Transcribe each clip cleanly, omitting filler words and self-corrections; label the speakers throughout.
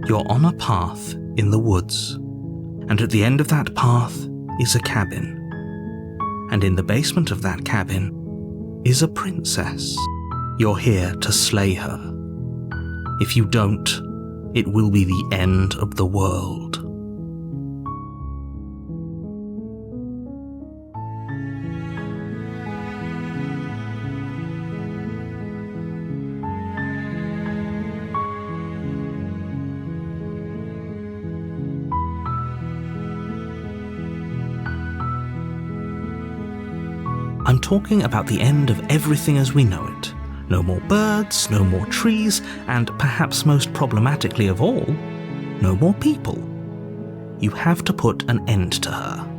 Speaker 1: You're on a path in the woods, and at the end of that path is a cabin. And in the basement of that cabin is a princess. You're here to slay her. If you don't, it will be the end of the world. I'm talking about the end of everything as we know it. No more birds, no more trees, and perhaps most problematically of all, no more people. You have to put an end to her.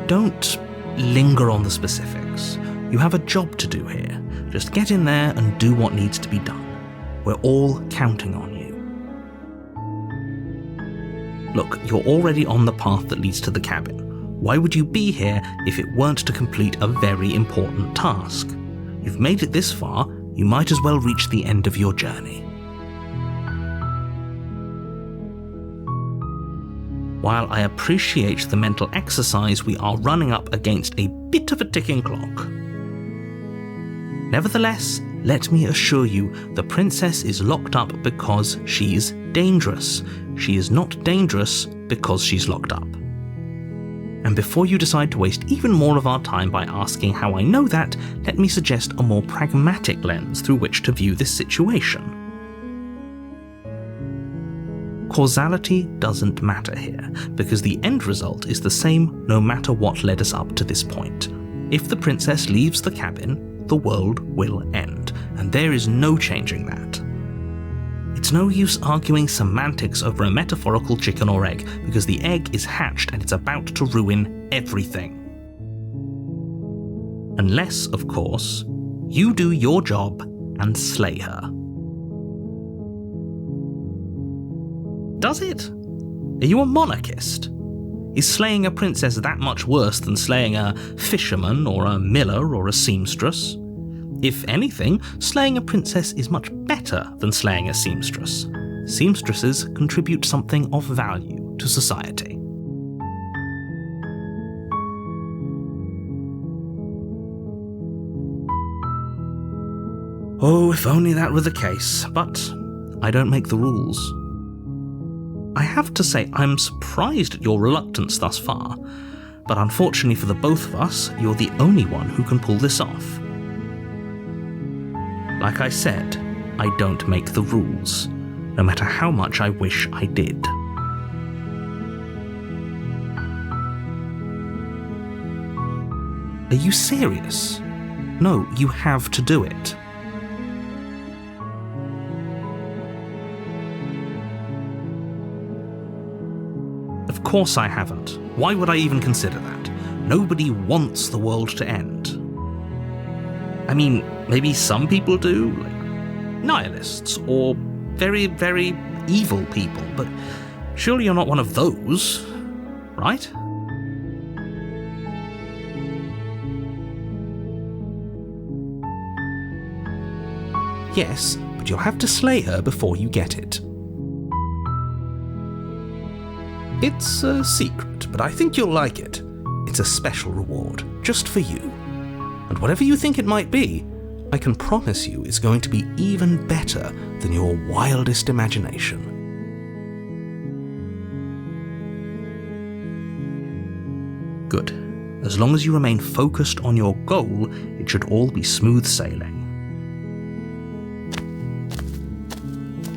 Speaker 1: Don't linger on the specifics. You have a job to do here. Just get in there and do what needs to be done. We're all counting on you. Look, you're already on the path that leads to the cabin. Why would you be here if it weren't to complete a very important task? You've made it this far, you might as well reach the end of your journey. While I appreciate the mental exercise, we are running up against a bit of a ticking clock. Nevertheless, let me assure you, the princess is locked up because she's dangerous. She is not dangerous because she's locked up. And before you decide to waste even more of our time by asking how I know that, let me suggest a more pragmatic lens through which to view this situation. Causality doesn't matter here, because the end result is the same no matter what led us up to this point. If the princess leaves the cabin, the world will end, and there is no changing that. It's no use arguing semantics over a metaphorical chicken or egg, because the egg is hatched and it's about to ruin everything. Unless, of course, you do your job and slay her. Does it? Are you a monarchist? Is slaying a princess that much worse than slaying a fisherman or a miller or a seamstress? If anything, slaying a princess is much better than slaying a seamstress. Seamstresses contribute something of value to society. Oh, if only that were the case, but I don't make the rules. I have to say I'm surprised at your reluctance thus far, but unfortunately for the both of us, you're the only one who can pull this off. Like I said, I don't make the rules, no matter how much I wish I did. Are you serious? No, you have to do it. Of course I haven't. Why would I even consider that? Nobody wants the world to end. I mean, maybe some people do, like nihilists, or very, very evil people, but surely you're not one of those, right? Yes, but you'll have to slay her before you get it. It's a secret, but I think you'll like it. It's a special reward, just for you. And whatever you think it might be, I can promise you it's going to be even better than your wildest imagination. Good. As long as you remain focused on your goal, it should all be smooth sailing.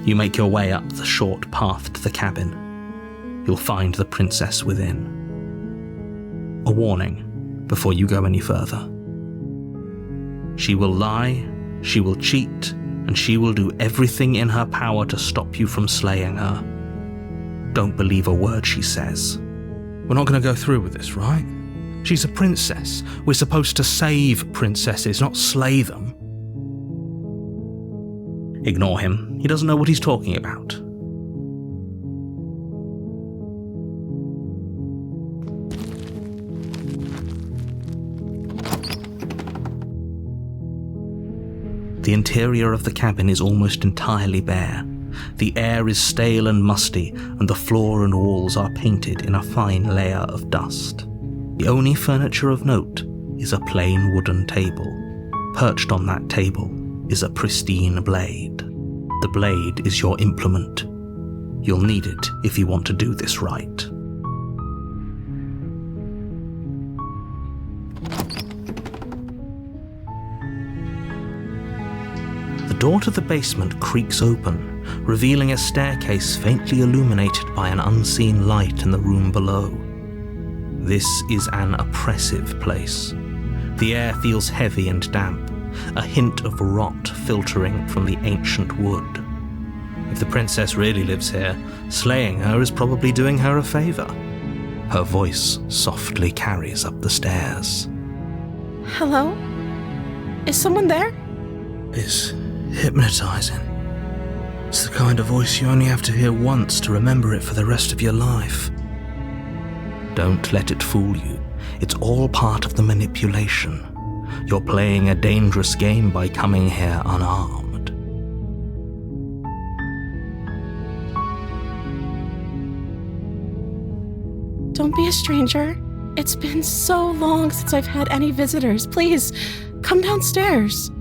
Speaker 1: You make your way up the short path to the cabin. You'll find the princess within. A warning before you go any further. She will lie, she will cheat, and she will do everything in her power to stop you from slaying her. Don't believe a word she says. We're not going to go through with this, right? She's a princess. We're supposed to save princesses, not slay them. Ignore him. He doesn't know what he's talking about. The interior of the cabin is almost entirely bare. The air is stale and musty, and the floor and walls are painted in a fine layer of dust. The only furniture of note is a plain wooden table. Perched on that table is a pristine blade. The blade is your implement. You'll need it if you want to do this right. The door to the basement creaks open, revealing a staircase faintly illuminated by an unseen light in the room below. This is an oppressive place. The air feels heavy and damp, a hint of rot filtering from the ancient wood. If the princess really lives here, slaying her is probably doing her a favor. Her voice softly carries up the stairs.
Speaker 2: Hello? Is someone there?
Speaker 1: It's hypnotizing. It's the kind of voice you only have to hear once to remember it for the rest of your life. Don't let it fool you. It's all part of the manipulation. You're playing a dangerous game by coming here unarmed.
Speaker 2: Don't be a stranger. It's been so long since I've had any visitors. Please, come downstairs.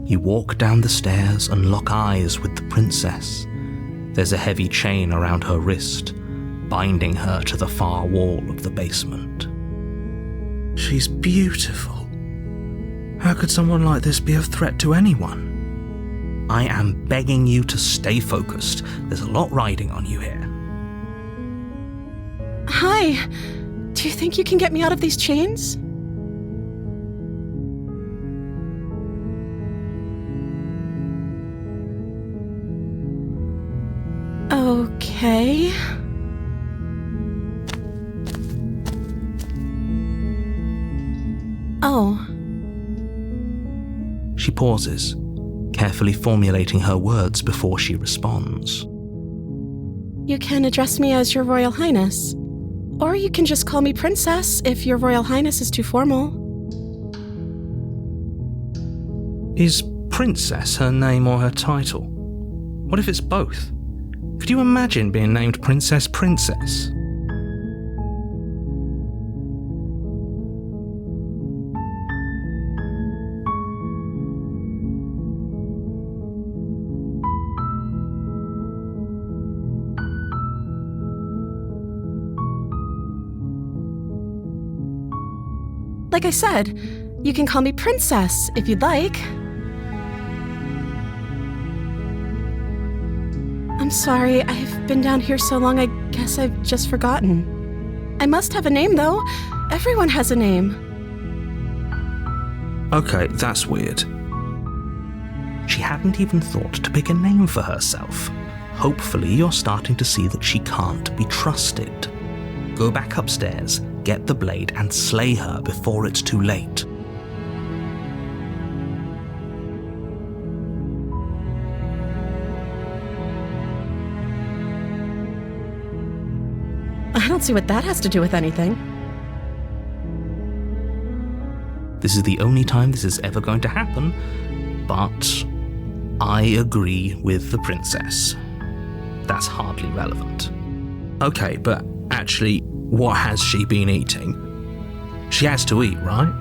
Speaker 1: You walk down the stairs and lock eyes with the princess. There's a heavy chain around her wrist, binding her to the far wall of the basement. She's beautiful. How could someone like this be a threat to anyone? I am begging you to stay focused. There's a lot riding on you here.
Speaker 2: Hi. Do you think you can get me out of these chains? Okay. Oh.
Speaker 1: She pauses, carefully formulating her words before she responds.
Speaker 2: You can address me as Your Royal Highness. Or you can just call me Princess if Your Royal Highness is too formal.
Speaker 1: Is Princess her name or her title? What if it's both? Could you imagine being named Princess Princess?
Speaker 2: Like I said, you can call me Princess if you'd like. I'm sorry, I've been down here so long, I guess I've just forgotten. I must have a name, though. Everyone has a name.
Speaker 1: Okay, that's weird. She hadn't even thought to pick a name for herself. Hopefully you're starting to see that she can't be trusted. Go back upstairs, get the blade, and slay her before it's too late.
Speaker 2: I don't see what that has to do with anything.
Speaker 1: This is the only time this is ever going to happen, but I agree with the princess. That's hardly relevant. Okay, but actually, what has she been eating? She has to eat, right?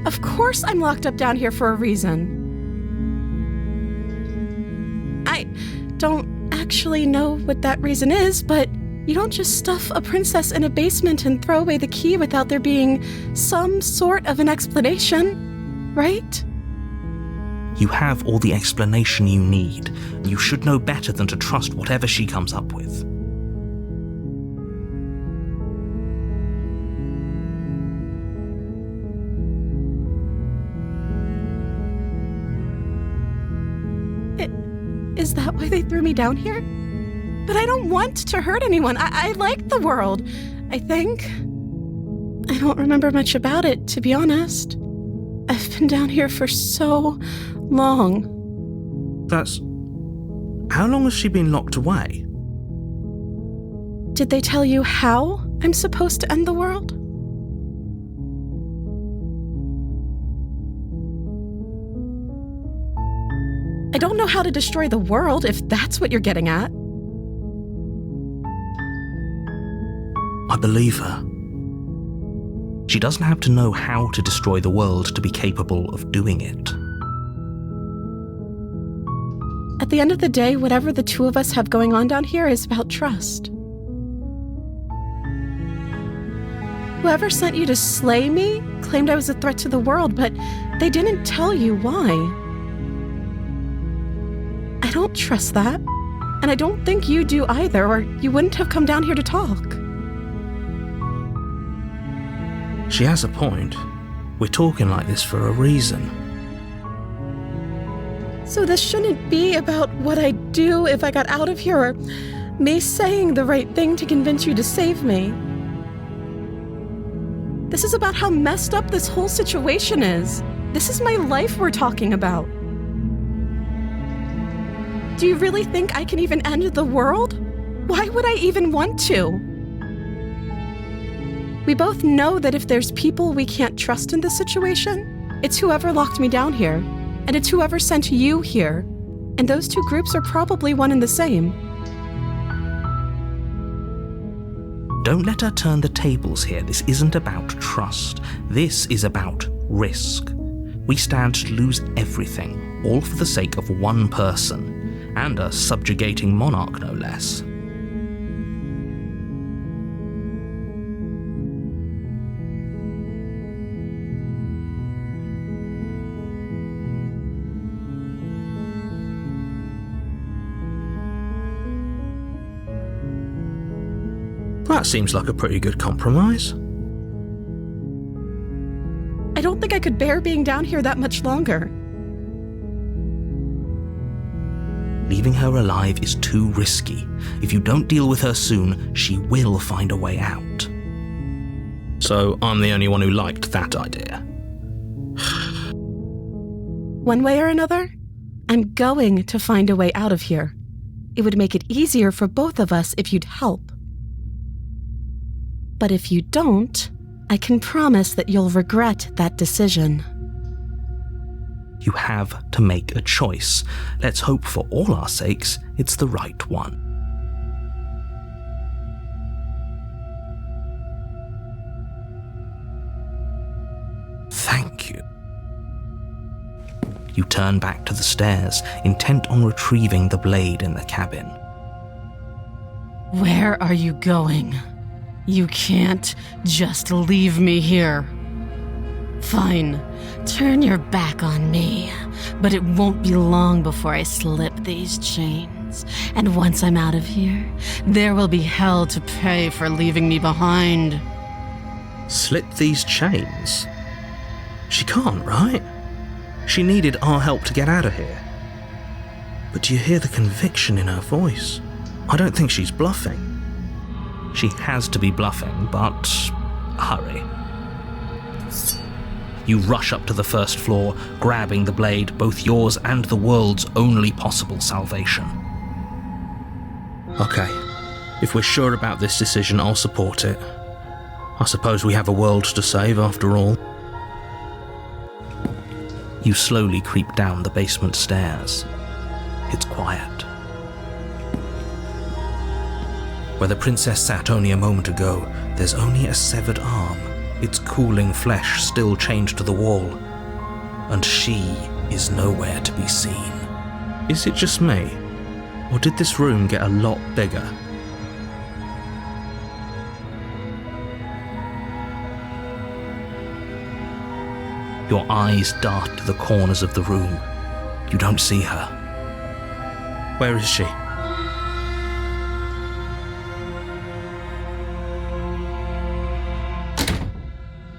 Speaker 2: Of course I'm locked up down here for a reason. I don't actually know what that reason is, but you don't just stuff a princess in a basement and throw away the key without there being some sort of an explanation, right?
Speaker 1: You have all the explanation you need. You should know better than to trust whatever she comes up with.
Speaker 2: Is that why they threw me down here? But I don't want to hurt anyone. I like the world, I think. I don't remember much about it, to be honest. I've been down here for so long.
Speaker 1: That's How long has she been locked away?
Speaker 2: Did they tell you how I'm supposed to end the world? I don't know how to destroy the world, if that's what you're getting at.
Speaker 1: I believe her. She doesn't have to know how to destroy the world to be capable of doing it.
Speaker 2: At the end of the day, whatever the two of us have going on down here is about trust. Whoever sent you to slay me claimed I was a threat to the world, but they didn't tell you why. I don't trust that, and I don't think you do either, or you wouldn't have come down here to talk.
Speaker 1: She has a point. We're talking like this for a reason.
Speaker 2: So this shouldn't be about what I'd do if I got out of here, or me saying the right thing to convince you to save me. This is about how messed up this whole situation is. This is my life we're talking about. Do you really think I can even end the world? Why would I even want to? We both know that if there's people we can't trust in this situation, it's whoever locked me down here, and it's whoever sent you here. And those two groups are probably one and the same.
Speaker 1: Don't let her turn the tables here. This isn't about trust. This is about risk. We stand to lose everything, all for the sake of one person, and a subjugating monarch, no less. That seems like a pretty good compromise.
Speaker 2: I don't think I could bear being down here that much longer.
Speaker 1: Leaving her alive is too risky. If you don't deal with her soon, she will find a way out. So I'm the only one who liked that idea.
Speaker 2: One way or another, I'm going to find a way out of here. It would make it easier for both of us if you'd help. But if you don't, I can promise that you'll regret that decision.
Speaker 1: You have to make a choice. Let's hope for all our sakes it's the right one. Thank you. You turn back to the stairs, intent on retrieving the blade in the cabin.
Speaker 3: Where are you going? You can't just leave me here. Fine, turn your back on me, but it won't be long before I slip these chains. And once I'm out of here, there will be hell to pay for leaving me behind.
Speaker 1: Slip these chains? She can't, right? She needed our help to get out of here. But do you hear the conviction in her voice? I don't think she's bluffing. She has to be bluffing, but hurry. You rush up to the first floor, grabbing the blade, both yours and the world's only possible salvation. Okay, if we're sure about this decision, I'll support it. I suppose we have a world to save after all. You slowly creep down the basement stairs. It's quiet. Where the princess sat only a moment ago, there's only a severed arm, its cooling flesh still chained to the wall, and she is nowhere to be seen. Is it just me, or did this room get a lot bigger? Your eyes dart to the corners of the room. You don't see her. Where is she?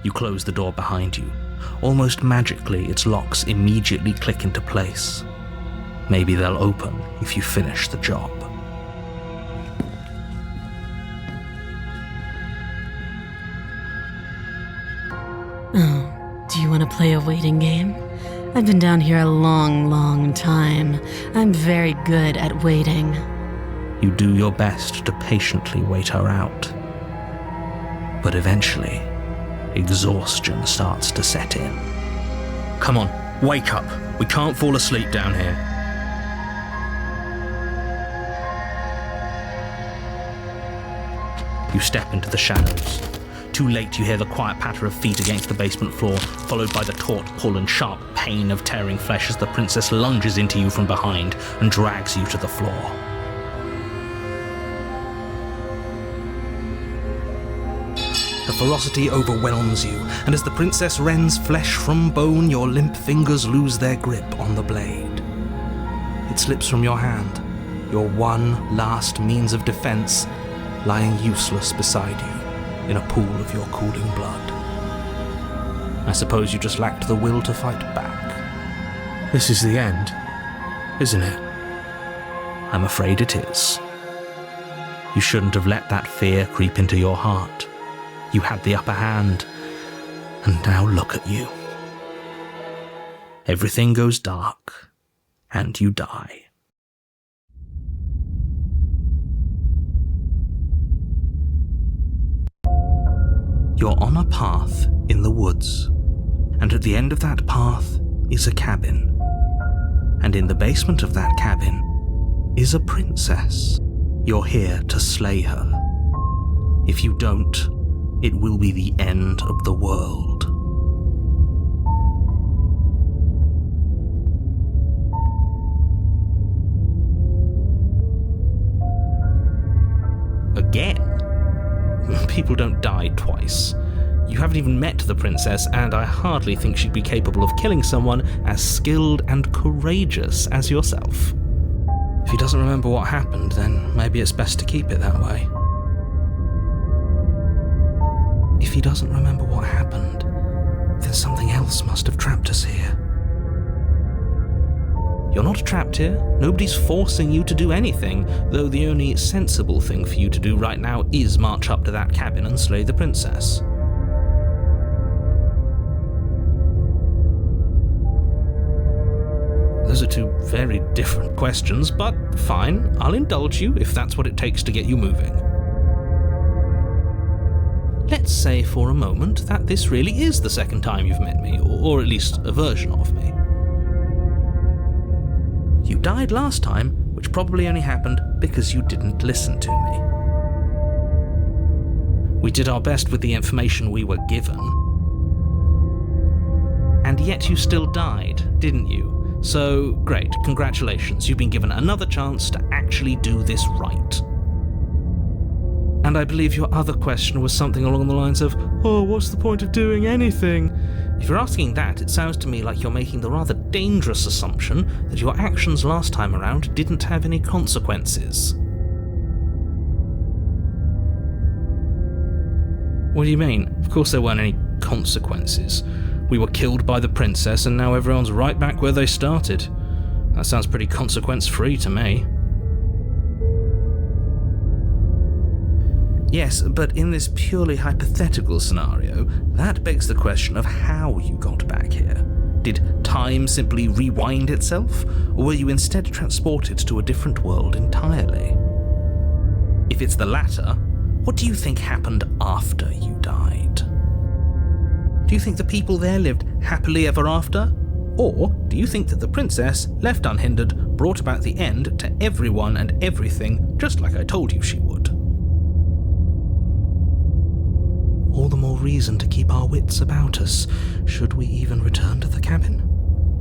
Speaker 1: You close the door behind you. Almost magically, its locks immediately click into place. Maybe they'll open if you finish the job.
Speaker 3: Oh, do you want to play a waiting game? I've been down here a long, long time. I'm very good at waiting.
Speaker 1: You do your best to patiently wait her out. But eventually, exhaustion starts to set in. Come on, wake up. We can't fall asleep down here. You step into the shadows. Too late, you hear the quiet patter of feet against the basement floor, followed by the taut pull and sharp pain of tearing flesh as the princess lunges into you from behind and drags you to the floor. The ferocity overwhelms you, and as the princess rends flesh from bone, your limp fingers lose their grip on the blade. It slips from your hand, your one last means of defense, lying useless beside you in a pool of your cooling blood. I suppose you just lacked the will to fight back. This is the end, isn't it? I'm afraid it is. You shouldn't have let that fear creep into your heart. You had the upper hand, and now look at you. Everything goes dark, and you die. You're on a path in the woods, and at the end of that path is a cabin. And in the basement of that cabin is a princess. You're here to slay her. If you don't, it will be the end of the world. Again? People don't die twice. You haven't even met the princess, and I hardly think she'd be capable of killing someone as skilled and courageous as yourself. If he doesn't remember what happened, then maybe it's best to keep it that way. If he doesn't remember what happened, then something else must have trapped us here. You're not trapped here. Nobody's forcing you to do anything, though the only sensible thing for you to do right now is march up to that cabin and slay the princess. Those are two very different questions, but fine, I'll indulge you if that's what it takes to get you moving. Let's say for a moment that this really is the second time you've met me, or at least a version of me. You died last time, which probably only happened because you didn't listen to me. We did our best with the information we were given. And yet you still died, didn't you? So, great, congratulations, you've been given another chance to actually do this right. And I believe your other question was something along the lines of, oh, what's the point of doing anything? If you're asking that, it sounds to me like you're making the rather dangerous assumption that your actions last time around didn't have any consequences. What do you mean? Of course there weren't any consequences. We were killed by the princess and now everyone's right back where they started. That sounds pretty consequence-free to me. Yes, but in this purely hypothetical scenario, that begs the question of how you got back here. Did time simply rewind itself, or were you instead transported to a different world entirely? If it's the latter, what do you think happened after you died? Do you think the people there lived happily ever after? Or do you think that the princess, left unhindered, brought about the end to everyone and everything, just like I told you she would? All the more reason to keep our wits about us, should we even return to the cabin.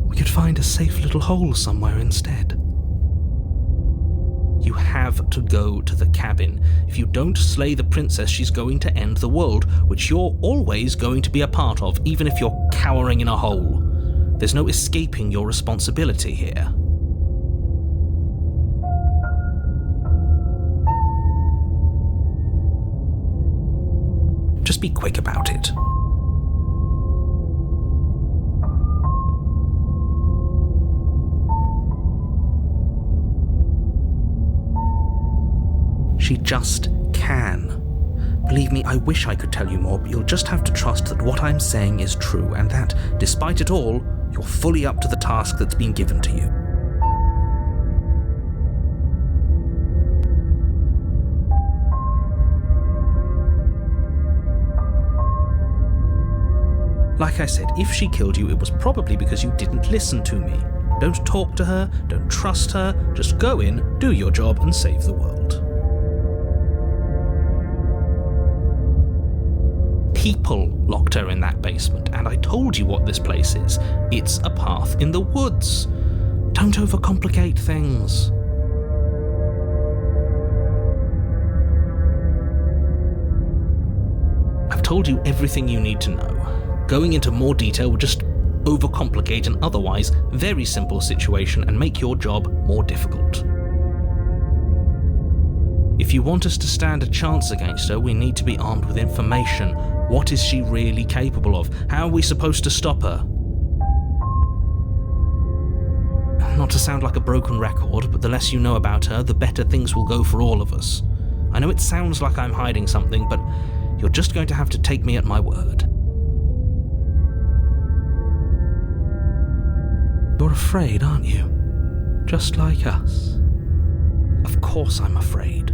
Speaker 1: We could find a safe little hole somewhere instead. You have to go to the cabin. If you don't slay the princess, she's going to end the world, which you're always going to be a part of, even if you're cowering in a hole. There's no escaping your responsibility here. Just be quick about it. She just can. Believe me, I wish I could tell you more, but you'll just have to trust that what I'm saying is true, and that, despite it all, You're fully up to the task that's been given to you. Like I said, if she killed you, it was probably because you didn't listen to me. Don't talk to her, don't trust her, just go in, do your job, and save the world. People locked her in that basement, and I told you what this place is. It's a path in the woods. Don't overcomplicate things. I've told you everything you need to know. Going into more detail would just overcomplicate an otherwise very simple situation and make your job more difficult. If you want us to stand a chance against her, we need to be armed with information. What is she really capable of? How are we supposed to stop her? Not to sound like a broken record, but the less you know about her, the better things will go for all of us. I know it sounds like I'm hiding something, but you're just going to have to take me at my word. You're afraid, aren't you? Just like us. Of course I'm afraid.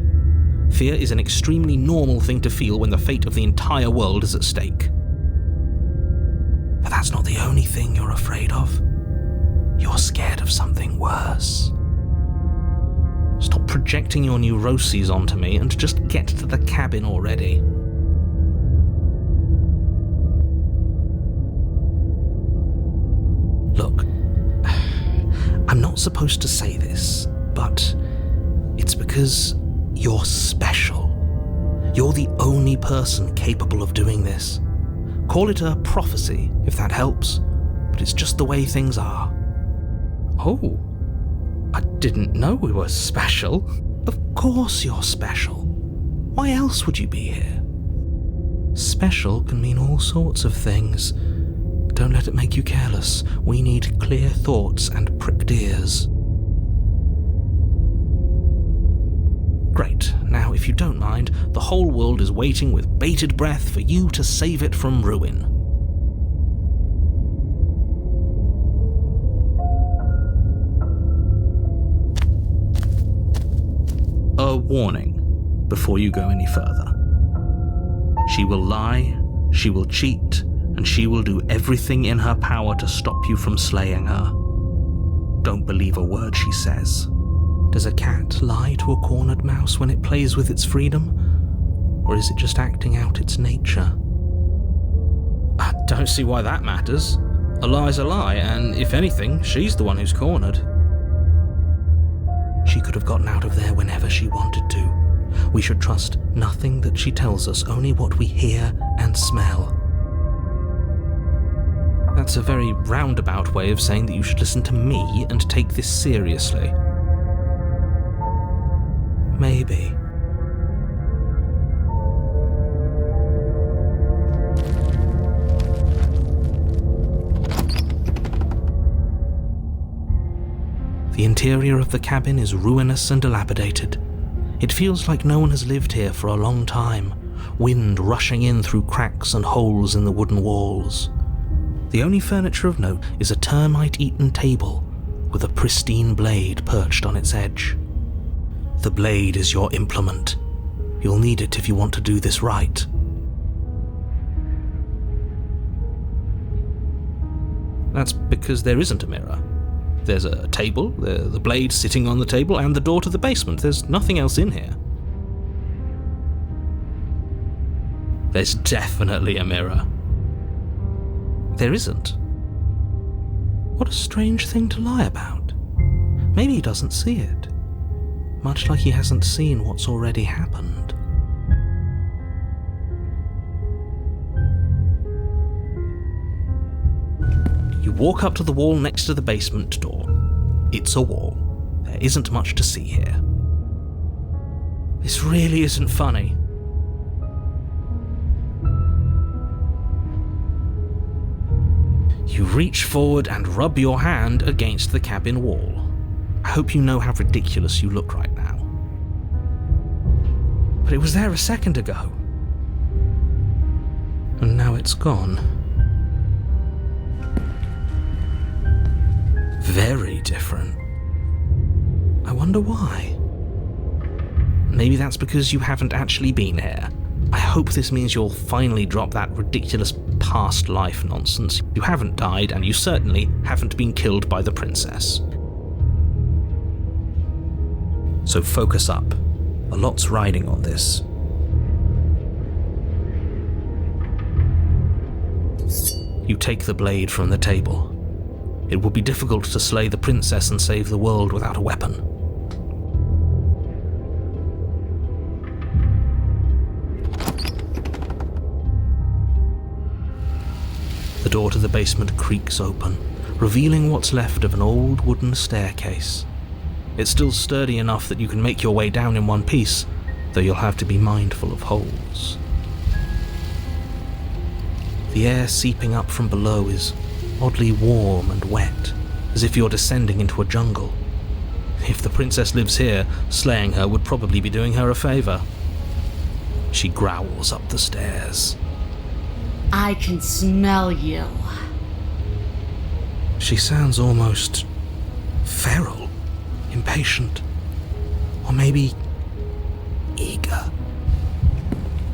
Speaker 1: Fear is an extremely normal thing to feel when the fate of the entire world is at stake. But that's not the only thing you're afraid of. You're scared of something worse. Stop projecting your neuroses onto me and just get to the cabin already. Look, I'm not supposed to say this, but it's because you're special. You're the only person capable of doing this. Call it a prophecy, if that helps, but it's just the way things are. Oh, I didn't know we were special. Of course you're special. Why else would you be here? Special can mean all sorts of things. Don't let it make you careless. We need clear thoughts and pricked ears. Great. Now, if you don't mind, the whole world is waiting with bated breath for you to save it from ruin. A warning before you go any further. She will lie, she will cheat, and she will do everything in her power to stop you from slaying her. Don't believe a word she says. Does a cat lie to a cornered mouse when it plays with its freedom? Or is it just acting out its nature? I don't see why that matters. A lie's a lie, and if anything, she's the one who's cornered. She could have gotten out of there whenever she wanted to. We should trust nothing that she tells us, only what we hear and smell. That's a very roundabout way of saying that you should listen to me and take this seriously. Maybe. The interior of the cabin is ruinous and dilapidated. It feels like no one has lived here for a long time, wind rushing in through cracks and holes in the wooden walls. The only furniture of note is a termite-eaten table with a pristine blade perched on its edge. The blade is your implement. You'll need it if you want to do this right. That's because there isn't a mirror. There's a table, the blade sitting on the table, and the door to the basement. There's nothing else in here. There's definitely a mirror. There isn't. What a strange thing to lie about. Maybe he doesn't see it. Much like he hasn't seen what's already happened. You walk up to the wall next to the basement door. It's a wall. There isn't much to see here. This really isn't funny. You reach forward and rub your hand against the cabin wall. I hope you know how ridiculous you look right now. But it was there a second ago. And now it's gone. different. I wonder why. Maybe that's because you haven't actually been here. I hope this means you'll finally drop that ridiculous past life nonsense. You haven't died, and you certainly haven't been killed by the princess. So focus up. A lot's riding on this. You take the blade from the table. It would be difficult to slay the princess and save the world without a weapon. The door to the basement creaks open, revealing what's left of an old wooden staircase. It's still sturdy enough that you can make your way down in one piece, though you'll have to be mindful of holes. The air seeping up from below is oddly warm and wet, as if you're descending into a jungle. If the princess lives here, slaying her would probably be doing her a favor. She growls up the stairs.
Speaker 3: I can smell you.
Speaker 1: She sounds almost feral, impatient, or maybe eager.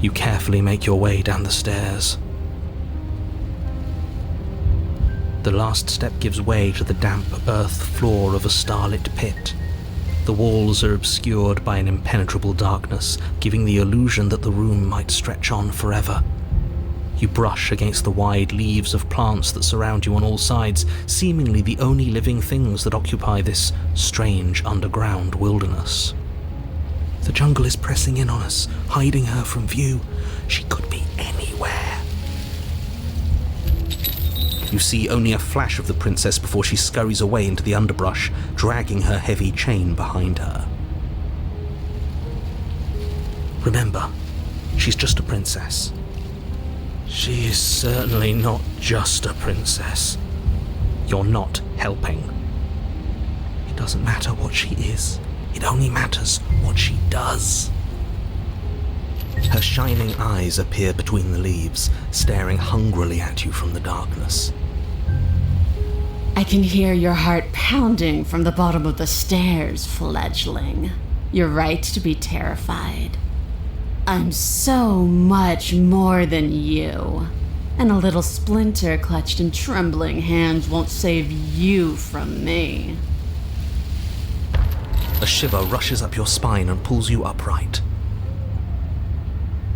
Speaker 1: You carefully make your way down the stairs. The last step gives way to the damp earth floor of a starlit pit. The walls are obscured by an impenetrable darkness, giving the illusion that the room might stretch on forever. You brush against the wide leaves of plants that surround you on all sides, seemingly the only living things that occupy this strange underground wilderness. The jungle is pressing in on us, hiding her from view. She could be anywhere. You see only a flash of the princess before she scurries away into the underbrush, dragging her heavy chain behind her. Remember, she's just a princess. She is certainly not just a princess. You're not helping. It doesn't matter what she is. It only matters what she does. Her shining eyes appear between the leaves, staring hungrily at you from the darkness.
Speaker 3: I can hear your heart pounding from the bottom of the stairs, fledgling. You're right to be terrified. I'm so much more than you. And a little splinter clutched in trembling hands won't save you from me.
Speaker 1: A shiver rushes up your spine and pulls you upright.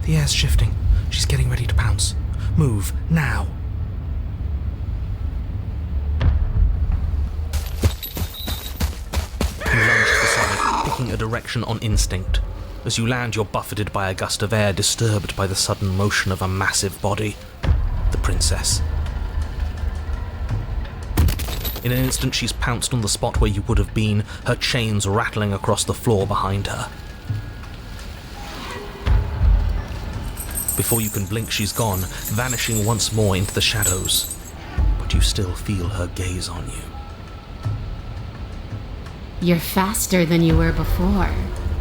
Speaker 1: The air's shifting. She's getting ready to pounce. Move, now. You lunge to the side, picking a direction on instinct. As you land, you're buffeted by a gust of air, disturbed by the sudden motion of a massive body. The princess. In an instant, she's pounced on the spot where you would have been, her chains rattling across the floor behind her. Before you can blink, she's gone, vanishing once more into the shadows. But you still feel her gaze on you.
Speaker 3: You're faster than you were before,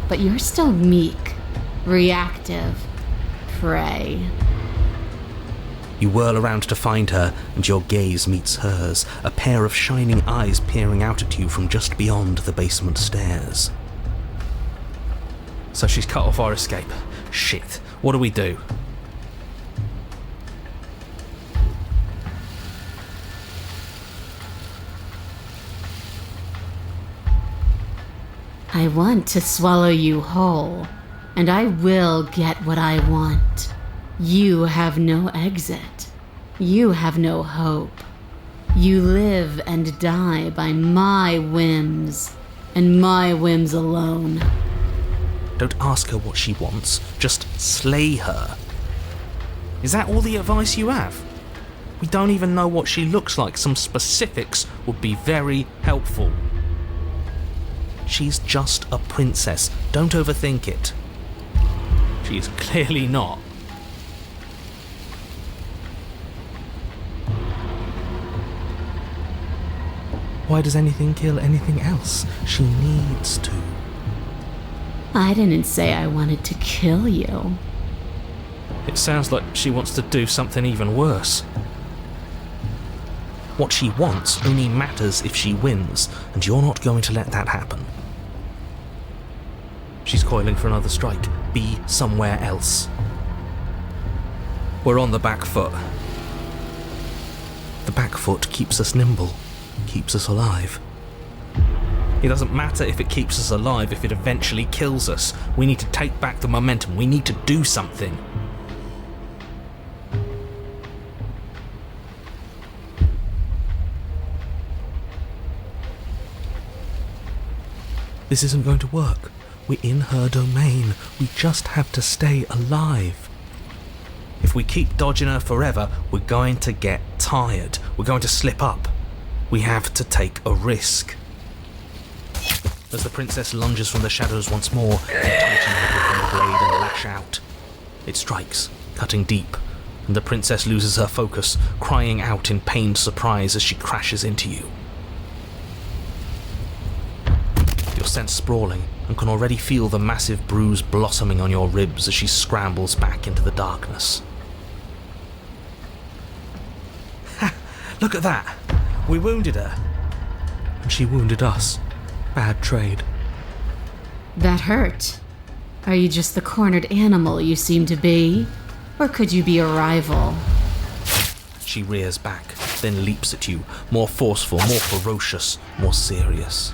Speaker 3: but you're still meek, reactive, prey.
Speaker 1: You whirl around to find her, and your gaze meets hers, a pair of shining eyes peering out at you from just beyond the basement stairs. So she's cut off our escape. Shit, what do we do?
Speaker 3: I want to swallow you whole, and I will get what I want. You have no exit. You have no hope. You live and die by my whims, and my whims alone.
Speaker 1: Don't ask her what she wants, just slay her. Is that all the advice you have? We don't even know what she looks like. Some specifics would be very helpful. She's just a princess. Don't overthink it. She's clearly not. Why does anything kill anything else? She needs to.
Speaker 3: I didn't say I wanted to kill you.
Speaker 1: It sounds like she wants to do something even worse. What she wants only matters if she wins, and you're not going to let that happen. She's coiling for another strike. Be somewhere else. We're on the back foot. The back foot keeps us nimble, keeps us alive. It doesn't matter if it keeps us alive if it eventually kills us. We need to take back the momentum. We need to do something. This isn't going to work. We're in her domain. We just have to stay alive. If we keep dodging her forever, we're going to get tired. We're going to slip up. We have to take a risk. As the princess lunges from the shadows once more, you tighten her grip on the blade and lash out. It strikes, cutting deep, and the princess loses her focus, crying out in pained surprise as she crashes into you. You're sent sprawling and can already feel the massive bruise blossoming on your ribs as she scrambles back into the darkness. Ha! Look at that! We wounded her. And she wounded us. Bad trade.
Speaker 3: That hurt. Are you just the cornered animal you seem to be? Or could you be a rival?
Speaker 1: She rears back, then leaps at you, more forceful, more ferocious, more serious.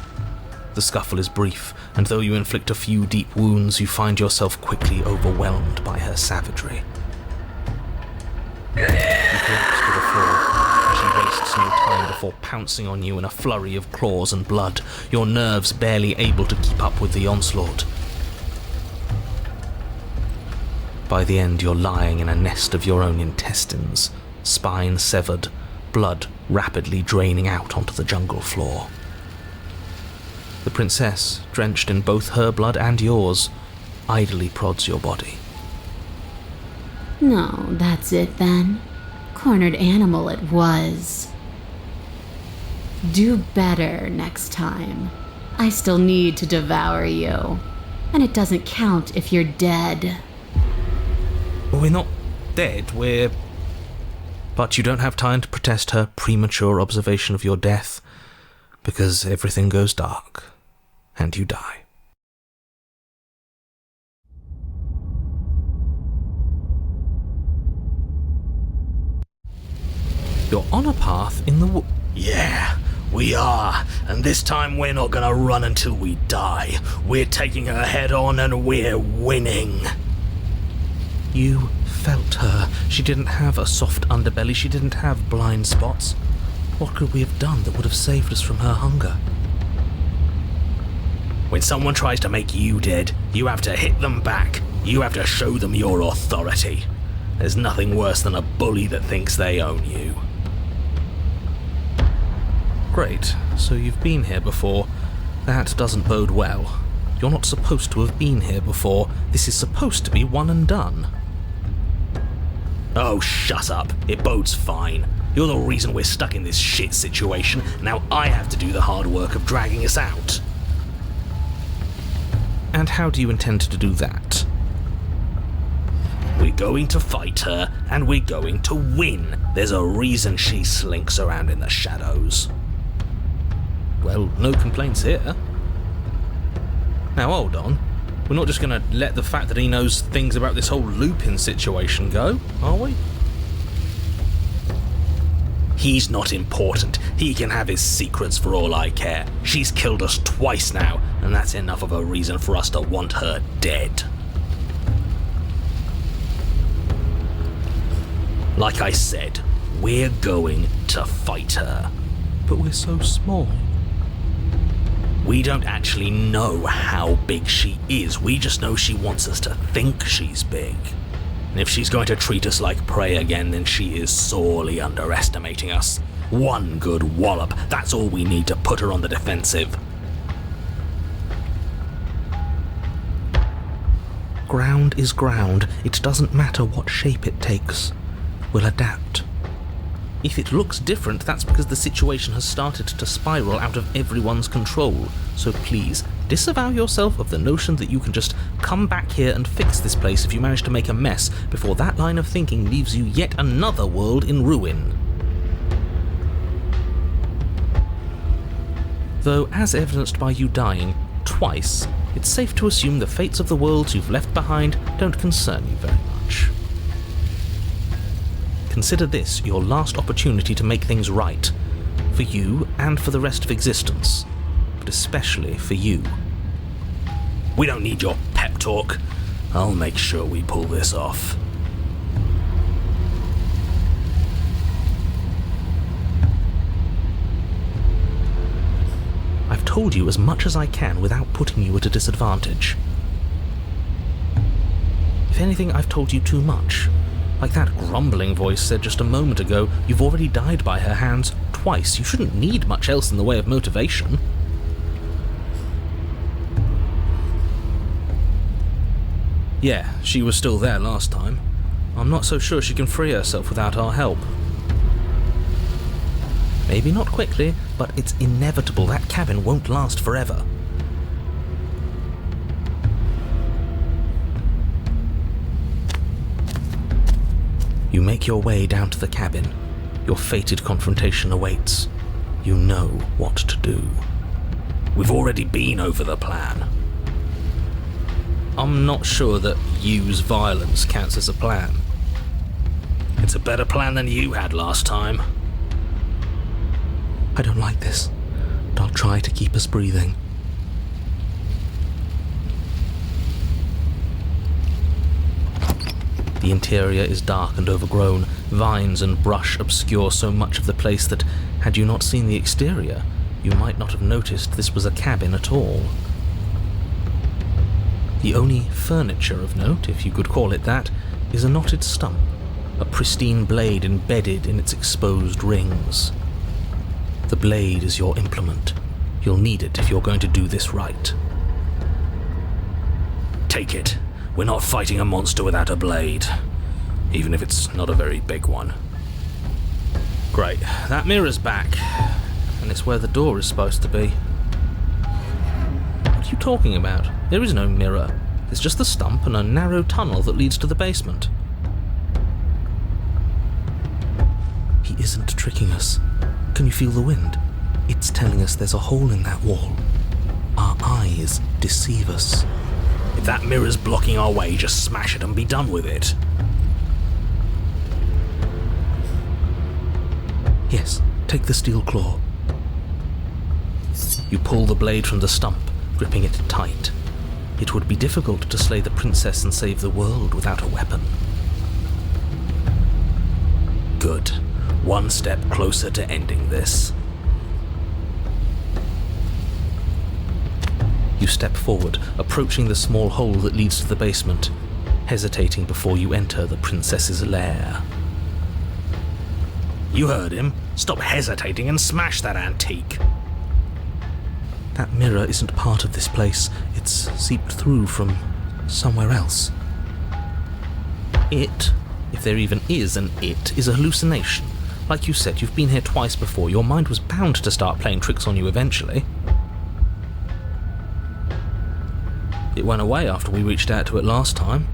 Speaker 1: The scuffle is brief, and though you inflict a few deep wounds, you find yourself quickly overwhelmed by her savagery. You collapse to the floor. She wastes no time before pouncing on you in a flurry of claws and blood, your nerves barely able to keep up with the onslaught. By the end, you're lying in a nest of your own intestines, spine severed, blood rapidly draining out onto the jungle floor. The princess, drenched in both her blood and yours, idly prods your body.
Speaker 3: No, that's it then. Cornered animal it was. Do better next time. I still need to devour you. And it doesn't count if you're dead.
Speaker 1: Well, we're not dead, we're... But you don't have time to protest her premature observation of your death, because everything goes dark, and you die. You're on a path in the
Speaker 4: Yeah, we are. And this time we're not gonna run until we die. We're taking her head on and we're winning.
Speaker 1: You felt her. She didn't have a soft underbelly. She didn't have blind spots. What could we have done that would have saved us from her hunger?
Speaker 4: When someone tries to make you dead, you have to hit them back. You have to show them your authority. There's nothing worse than a bully that thinks they own you.
Speaker 1: Great, so you've been here before. That doesn't bode well. You're not supposed to have been here before. This is supposed to be one and done.
Speaker 4: Oh, shut up. It bodes fine. You're the reason we're stuck in this shit situation. Now I have to do the hard work of dragging us out.
Speaker 1: And how do you intend to do that?
Speaker 4: We're going to fight her, and we're going to win. There's a reason she slinks around in the shadows.
Speaker 1: Well, no complaints here. Now hold on. We're not just gonna let the fact that he knows things about this whole Lupin situation go, are we?
Speaker 4: He's not important. He can have his secrets for all I care. She's killed us twice now, and that's enough of a reason for us to want her dead. Like I said, we're going to fight her.
Speaker 1: But we're so small.
Speaker 4: We don't actually know how big she is. We just know she wants us to think she's big. And if she's going to treat us like prey again, then she is sorely underestimating us. One good wallop, that's all we need to put her on the defensive.
Speaker 1: Ground is ground. It doesn't matter what shape it takes. We'll adapt. If it looks different, that's because the situation has started to spiral out of everyone's control. So please, disavow yourself of the notion that you can just come back here and fix this place if you manage to make a mess before that line of thinking leaves you yet another world in ruin. Though, as evidenced by you dying twice, it's safe to assume the fates of the worlds you've left behind don't concern you very much. Consider this your last opportunity to make things right, for you and for the rest of existence, but especially for you.
Speaker 4: We don't need your pep talk. I'll make sure we pull this off.
Speaker 1: I've told you as much as I can without putting you at a disadvantage. If anything, I've told you too much. Like that grumbling voice said just a moment ago, you've already died by her hands twice. You shouldn't need much else in the way of motivation. Yeah, she was still there last time. I'm not so sure she can free herself without our help. Maybe not quickly, but it's inevitable that cabin won't last forever. You make your way down to the cabin. Your fated confrontation awaits. You know what to do.
Speaker 4: We've already been over the plan.
Speaker 1: I'm not sure that use violence counts as a plan.
Speaker 4: It's a better plan than you had last time.
Speaker 1: I don't like this, but I'll try to keep us breathing. The interior is dark and overgrown. Vines and brush obscure so much of the place that, had you not seen the exterior, you might not have noticed this was a cabin at all. The only furniture of note, if you could call it that, is a knotted stump, a pristine blade embedded in its exposed rings. The blade is your implement. You'll need it if you're going to do this right.
Speaker 4: Take it. We're not fighting a monster without a blade, even if it's not a very big one.
Speaker 1: Great. That mirror's back, and it's where the door is supposed to be. What are you talking about? There is no mirror. There's just the stump and a narrow tunnel that leads to the basement. He isn't tricking us. Can you feel the wind? It's telling us there's a hole in that wall. Our eyes deceive us.
Speaker 4: If that mirror's blocking our way, just smash it and be done with it.
Speaker 1: Yes, take the steel claw. You pull the blade from the stump, gripping it tight. It would be difficult to slay the princess and save the world without a weapon.
Speaker 4: Good. One step closer to ending this.
Speaker 1: You step forward, approaching the small hole that leads to the basement, hesitating before you enter the princess's lair.
Speaker 4: You heard him. Stop hesitating and smash that antique.
Speaker 1: That mirror isn't part of this place. It's seeped through from somewhere else. It, if there even is an it, is a hallucination. Like you said, you've been here twice before. Your mind was bound to start playing tricks on you eventually. It went away after we reached out to it last time.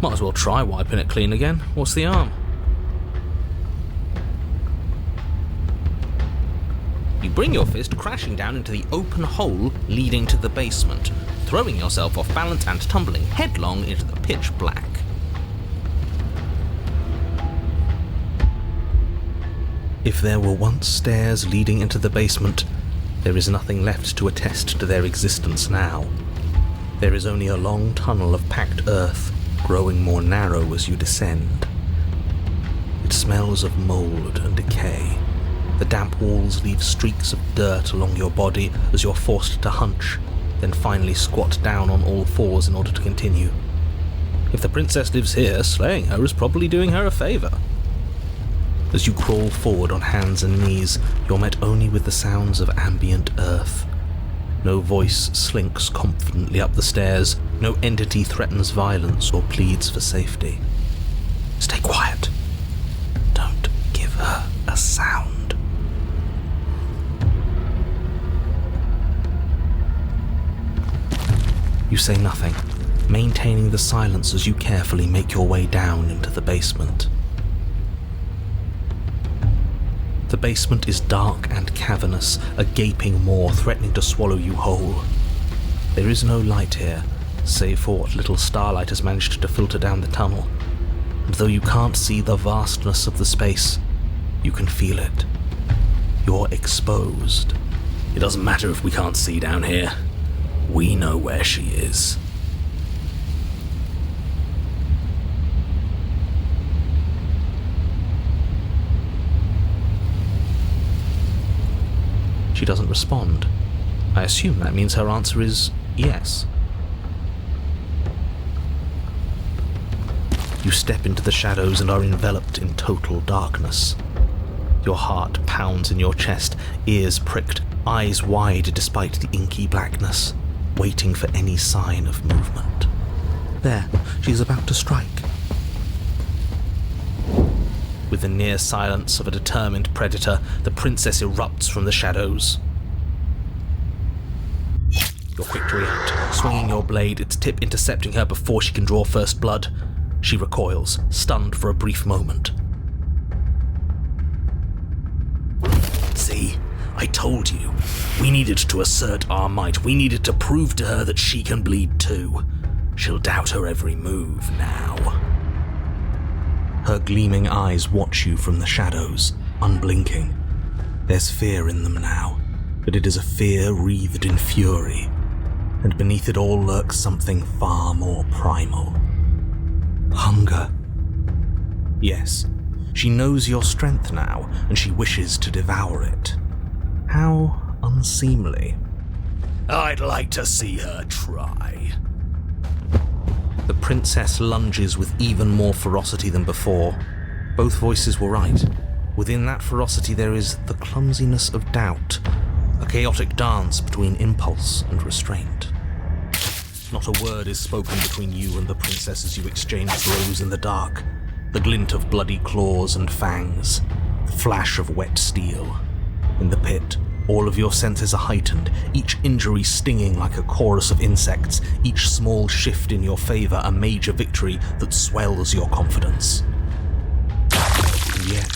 Speaker 1: Might as well try wiping it clean again. What's the harm? You bring your fist crashing down into the open hole leading to the basement, throwing yourself off balance and tumbling headlong into the pitch black. If there were once stairs leading into the basement, there is nothing left to attest to their existence now. There is only a long tunnel of packed earth, growing more narrow as you descend. It smells of mold and decay. The damp walls leave streaks of dirt along your body as you're forced to hunch, then finally squat down on all fours in order to continue. If the princess lives here, slaying her is probably doing her a favour. As you crawl forward on hands and knees, you're met only with the sounds of ambient earth. No voice slinks confidently up the stairs, no entity threatens violence or pleads for safety. Stay quiet. Don't give her a sound. You say nothing, maintaining the silence as you carefully make your way down into the basement. The basement is dark and cavernous, a gaping maw threatening to swallow you whole. There is no light here, save for what little starlight has managed to filter down the tunnel. And though you can't see the vastness of the space, you can feel it. You're exposed.
Speaker 4: It doesn't matter if we can't see down here. We know where she is.
Speaker 1: She doesn't respond. I assume that means her answer is yes. You step into the shadows and are enveloped in total darkness. Your heart pounds in your chest, ears pricked, eyes wide despite the inky blackness, waiting for any sign of movement. There, she's about to strike. With the near silence of a determined predator, the princess erupts from the shadows. You're quick to react, swinging your blade, its tip intercepting her before she can draw first blood. She recoils, stunned for a brief moment.
Speaker 4: See? I told you. We needed to assert our might. We needed to prove to her that she can bleed too. She'll doubt her every move now.
Speaker 1: Her gleaming eyes watch you from the shadows, unblinking. There's fear in them now, but it is a fear wreathed in fury, and beneath it all lurks something far more primal. Hunger. Yes, she knows your strength now, and she wishes to devour it. How unseemly.
Speaker 4: I'd like to see her try.
Speaker 1: The princess lunges with even more ferocity than before. Both voices were right. Within that ferocity there is the clumsiness of doubt, a chaotic dance between impulse and restraint. Not a word is spoken between you and the princess as you exchange blows in the dark. The glint of bloody claws and fangs, the flash of wet steel. In the pit, all of your senses are heightened, each injury stinging like a chorus of insects, each small shift in your favor a major victory that swells your confidence. And yet,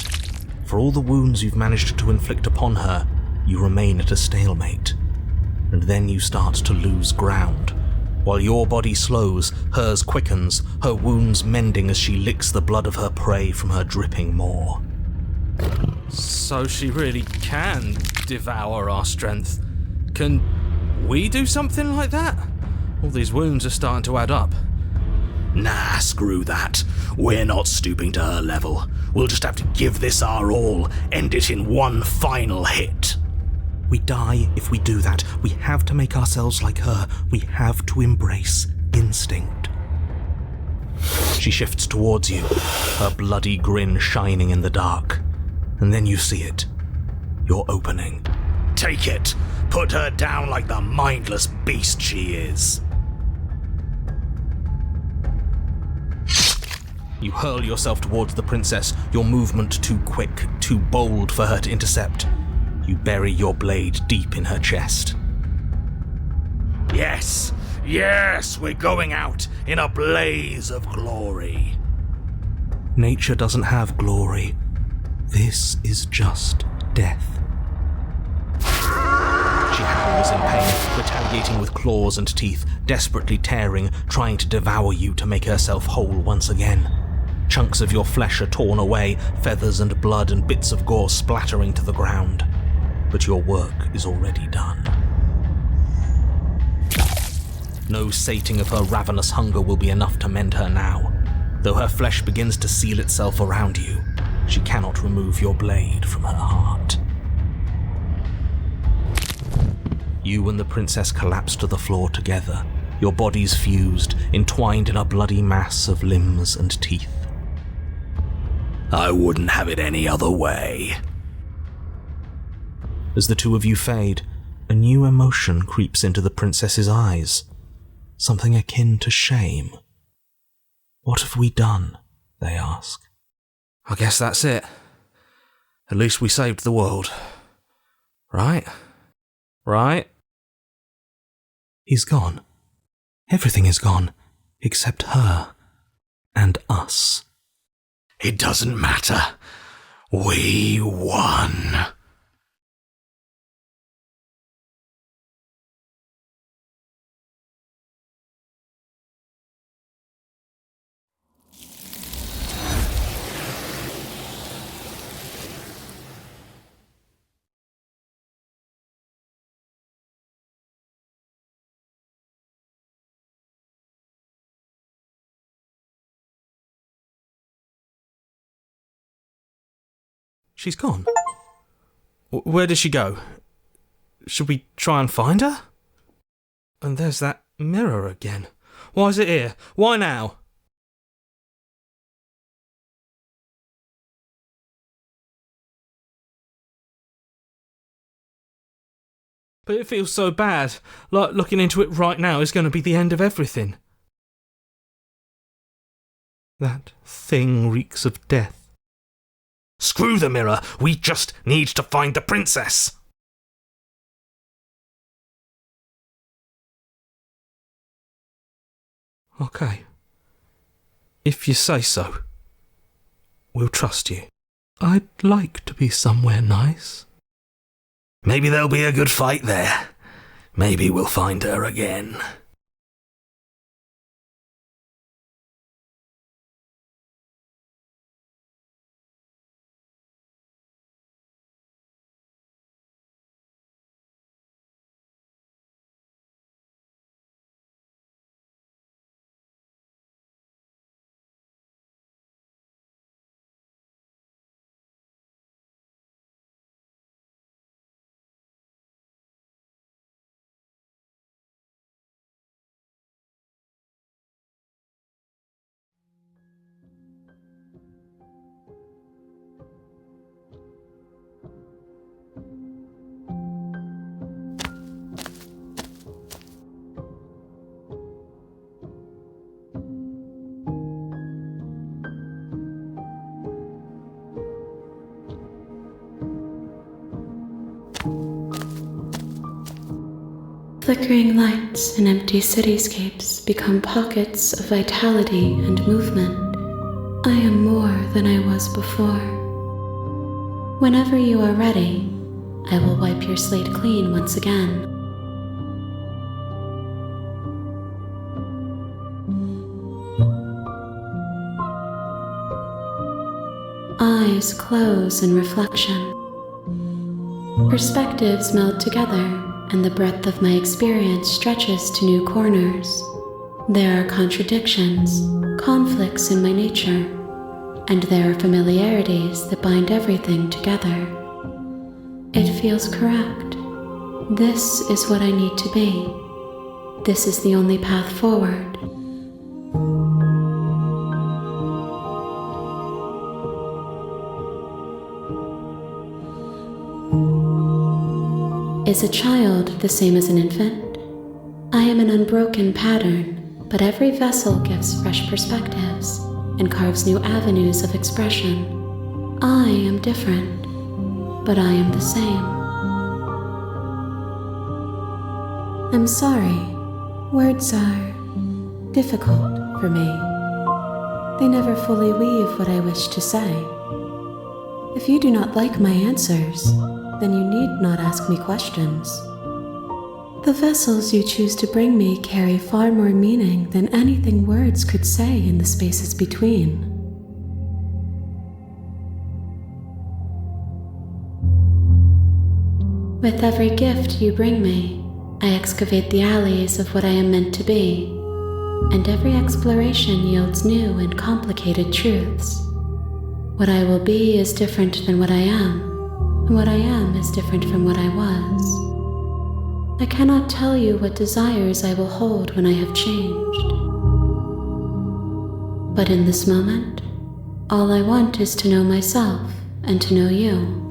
Speaker 1: for all the wounds you've managed to inflict upon her, you remain at a stalemate. And then you start to lose ground. While your body slows, hers quickens, her wounds mending as she licks the blood of her prey from her dripping maw. So she really can devour our strength. Can we do something like that? All these wounds are starting to add up.
Speaker 4: Nah, screw that. We're not stooping to her level. We'll just have to give this our all, end it in one final hit.
Speaker 1: We die if we do that. We have to make ourselves like her. We have to embrace instinct. She shifts towards you, her bloody grin shining in the dark. And then you see it. Your opening.
Speaker 4: Take it. Put her down like the mindless beast she is.
Speaker 1: You hurl yourself towards the princess, your movement too quick, too bold for her to intercept. You bury your blade deep in her chest.
Speaker 4: Yes, yes, we're going out in a blaze of glory.
Speaker 1: Nature doesn't have glory. This is just death. She howls in pain, retaliating with claws and teeth, desperately tearing, trying to devour you to make herself whole once again. Chunks of your flesh are torn away, feathers and blood and bits of gore splattering to the ground. But your work is already done. No sating of her ravenous hunger will be enough to mend her now. Though her flesh begins to seal itself around you, she cannot remove your blade from her heart. You and the princess collapse to the floor together, your bodies fused, entwined in a bloody mass of limbs and teeth.
Speaker 4: I wouldn't have it any other way.
Speaker 1: As the two of you fade, a new emotion creeps into the princess's eyes. Something akin to shame. What have we done? They ask. I guess that's it. At least we saved the world. Right? Right? He's gone. Everything is gone, except her. And us.
Speaker 4: It doesn't matter. We won. She's gone. Where did she go? Should we try and find her? And there's that mirror again. Why is it here? Why now? But it feels so bad, like looking into it right now is going to be the end of everything. That thing reeks of death. Screw the mirror, we just need to find the princess. Okay. If you say so, we'll trust you. I'd like to be somewhere nice. Maybe there'll be a good fight there. Maybe we'll find her again.
Speaker 2: Flickering lights and empty cityscapes become pockets of vitality and movement. I am more than I was before. Whenever you are ready, I will wipe your slate clean once again. Eyes close in reflection. Perspectives meld together, and the breadth of my experience stretches to new corners. There are contradictions, conflicts in my nature, and there are familiarities that bind everything together. It feels correct. This is what I need to be. This is the only path forward. Is a child the same as an infant? I am an unbroken pattern, but every vessel gives fresh perspectives and carves new avenues of expression. I am different, but I am the same. I'm sorry. Words are difficult for me. They never fully weave what I wish to say. If you do not like my answers, then you need not ask me questions. The vessels you choose to bring me carry far more meaning than anything words could say in the spaces between. With every gift you bring me, I excavate the alleys of what I am meant to be, and every exploration yields new and complicated truths. What I will be is different than what I am, and what I am is different from what I was. I cannot tell you what desires I will hold when I have changed. But in this moment, all I want is to know myself and to know you.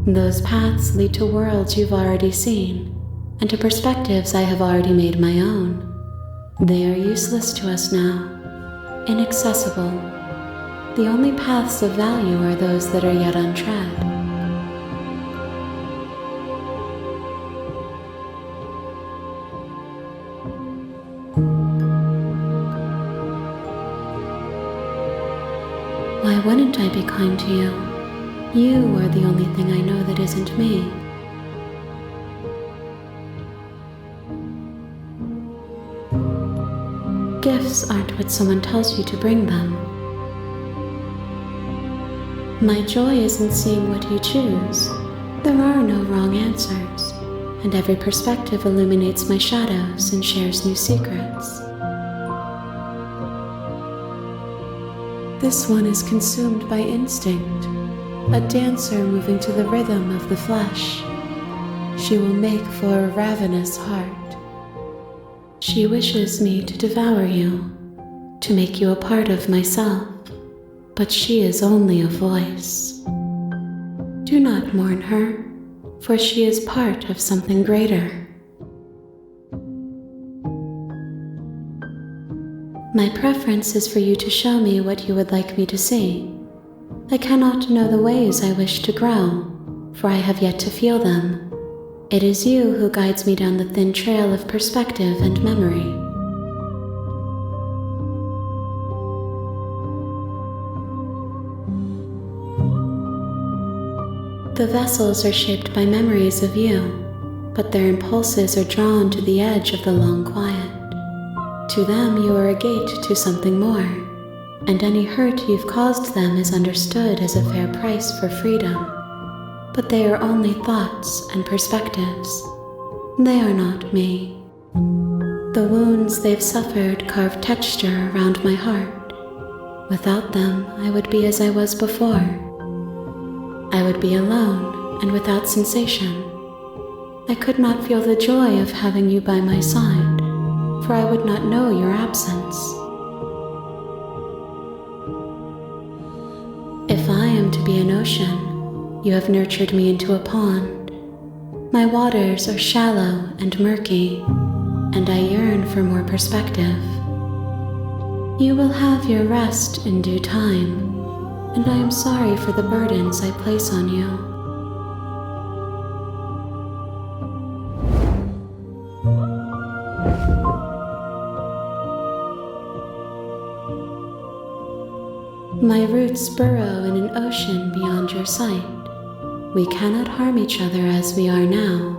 Speaker 2: Those paths lead to worlds you've already seen, and to perspectives I have already made my own. They are useless to us now, inaccessible.
Speaker 5: The only paths of value are those that are yet untread. Why wouldn't I be kind to you? You are the only thing I know that isn't me. Gifts aren't what someone tells you to bring them. My joy is in seeing what you choose. There are no wrong answers, and every perspective illuminates my shadows and shares new secrets. This one is consumed by instinct, a dancer moving to the rhythm of the flesh. She will make for a ravenous heart. She wishes me to devour you, to make you a part of myself, but she is only a voice. Do not mourn her, for she is part of something greater. My preference is for you to show me what you would like me to see. I cannot know the ways I wish to grow, for I have yet to feel them. It is you who guides me down the thin trail of perspective and memory. The vessels are shaped by memories of you, but their impulses are drawn to the edge of the long quiet. To them you are a gate to something more, and any hurt you've caused them is understood as a fair price for freedom. But they are only thoughts and perspectives. They are not me. The wounds they've suffered carve texture around my heart. Without them, I would be as I was before. I would be alone and without sensation. I could not feel the joy of having you by my side, for I would not know your absence. If I am to be an ocean, you have nurtured me into a pond. My waters are shallow and murky, and I yearn for more perspective. You will have your rest in due time, and I am sorry for the burdens I place on you. My roots burrow in an ocean beyond your sight. We cannot harm each other as we are now.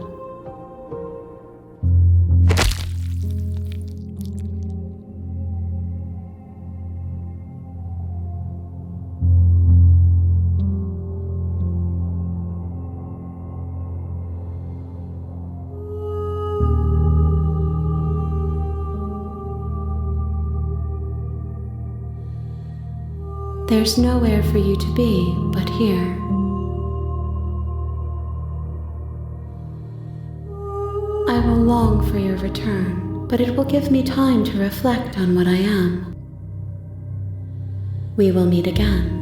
Speaker 5: There's nowhere for you to be but here. I will long for your return, but it will give me time to reflect on what I am. We will meet again.